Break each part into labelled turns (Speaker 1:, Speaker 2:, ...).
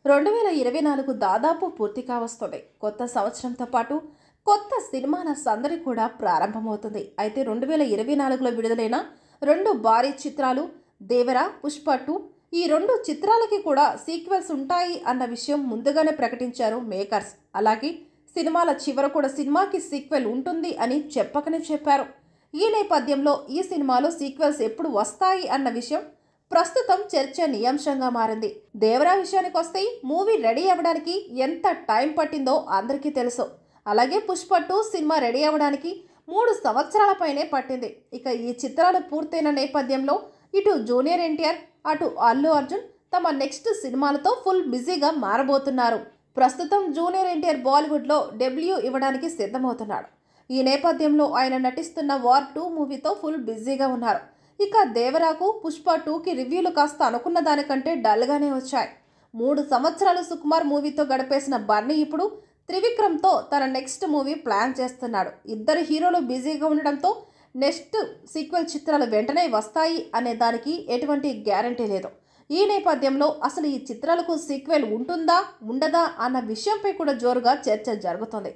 Speaker 1: 2024 దాదాపు పూర్తి కావస్తుంది. కొత్త సంవత్సరంతో పాటు కొత్త సినిమాల సందడి కూడా ప్రారంభమవుతుంది. అయితే 2024లో విడుదలైన 2 భారీ చిత్రాలు దేవర, పుష్ప 2 ఈ 2 చిత్రాలకి కూడా సీక్వెల్స్ ఉంటాయి అన్న విషయం ముందుగానే ప్రకటించారు మేకర్స్. అలాగే సినిమాల చివర కూడా సినిమాకి సీక్వెల్ ఉంటుంది అని చెప్పకనే చెప్పారు. ఈ నేపథ్యంలో ఈ సినిమాలో సీక్వెల్స్ ఎప్పుడు వస్తాయి అన్న విషయం ప్రస్తుతం చర్చనీయాంశంగా మారింది. దేవరా విషయానికి వస్తే మూవీ రెడీ అవ్వడానికి ఎంత టైం పట్టిందో అందరికీ తెలుసు. అలాగే పుష్ప 2 సినిమా రెడీ అవ్వడానికి 3 సంవత్సరాల పైనే పట్టింది. ఇక ఈ చిత్రాలు పూర్తయిన నేపథ్యంలో ఇటు జూనియర్ ఎన్టీఆర్, అటు అల్లు అర్జున్ తమ నెక్స్ట్ సినిమాలతో ఫుల్ బిజీగా మారబోతున్నారు. ప్రస్తుతం జూనియర్ ఎన్టీఆర్ బాలీవుడ్లో డెబ్యూ ఇవ్వడానికి సిద్ధమవుతున్నాడు. ఈ నేపథ్యంలో ఆయన నటిస్తున్న వార్ 2 మూవీతో ఫుల్ బిజీగా ఉన్నారు. ఇక దేవరాకు పుష్ప 2కి రివ్యూలు కాస్త అనుకున్న దానికంటే డల్గానే వచ్చాయి. 3 సంవత్సరాలు సుకుమార్ మూవీతో గడిపేసిన బన్నీ ఇప్పుడు త్రివిక్రమ్తో తన నెక్స్ట్ మూవీ ప్లాన్ చేస్తున్నాడు. ఇద్దరు హీరోలు బిజీగా ఉండడంతో నెక్స్ట్ సీక్వెల్ చిత్రాలు వెంటనే వస్తాయి అనే దానికి ఎటువంటి గ్యారంటీ లేదు. ఈ నేపథ్యంలో అసలు ఈ చిత్రాలకు సీక్వెల్ ఉంటుందా ఉండదా అన్న విషయంపై కూడా జోరుగా చర్చ జరుగుతుంది.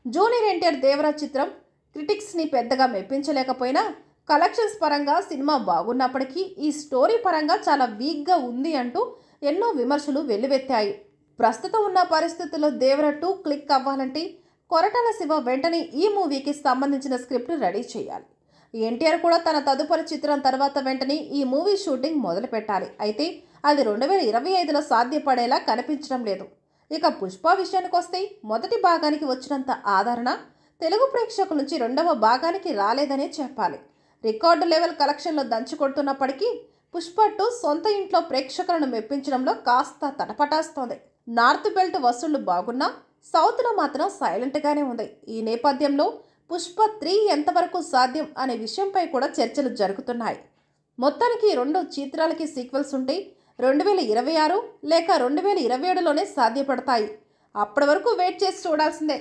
Speaker 1: జూనియర్ ఎన్టీఆర్ దేవరా చిత్రం క్రిటిక్స్ని పెద్దగా మెప్పించలేకపోయినా కలెక్షన్స్ పరంగా సినిమా బాగున్నప్పటికీ ఈ స్టోరీ పరంగా చాలా వీక్గా ఉంది అంటూ ఎన్నో విమర్శలు వెల్లువెత్తాయి. ప్రస్తుతం ఉన్న పరిస్థితుల్లో దేవర 2 క్లిక్ అవ్వాలంటే కొరటాల శివ వెంటనే ఈ మూవీకి సంబంధించిన స్క్రిప్ట్ రెడీ చేయాలి. ఎన్టీఆర్ కూడా తన తదుపరి చిత్రం తర్వాత వెంటనే ఈ మూవీ షూటింగ్ మొదలు పెట్టాలి. అయితే అది 2025లో సాధ్యపడేలా కనిపించడం లేదు. ఇక పుష్ప విషయానికి వస్తే మొదటి భాగానికి వచ్చినంత ఆదరణ తెలుగు ప్రేక్షకుల నుంచి 2వ భాగానికి రాలేదనే చెప్పాలి. రికార్డు లెవెల్ కలెక్షన్లో దంచుకొడుతున్నప్పటికీ పుష్ప 2 సొంత ఇంట్లో ప్రేక్షకులను మెప్పించడంలో కాస్త తటపటాస్తోంది. నార్త్ బెల్ట్ వసూళ్లు బాగున్నా సౌత్లో మాత్రం సైలెంట్గానే ఉంది. ఈ నేపథ్యంలో పుష్ప 3 ఎంతవరకు సాధ్యం అనే విషయంపై కూడా చర్చలు జరుగుతున్నాయి. మొత్తానికి 2 చిత్రాలకి సీక్వెల్స్ ఉంటే 2026 లేక 2027లోనే సాధ్యపడతాయి. అప్పటి వరకు వెయిట్ చేసి చూడాల్సిందే.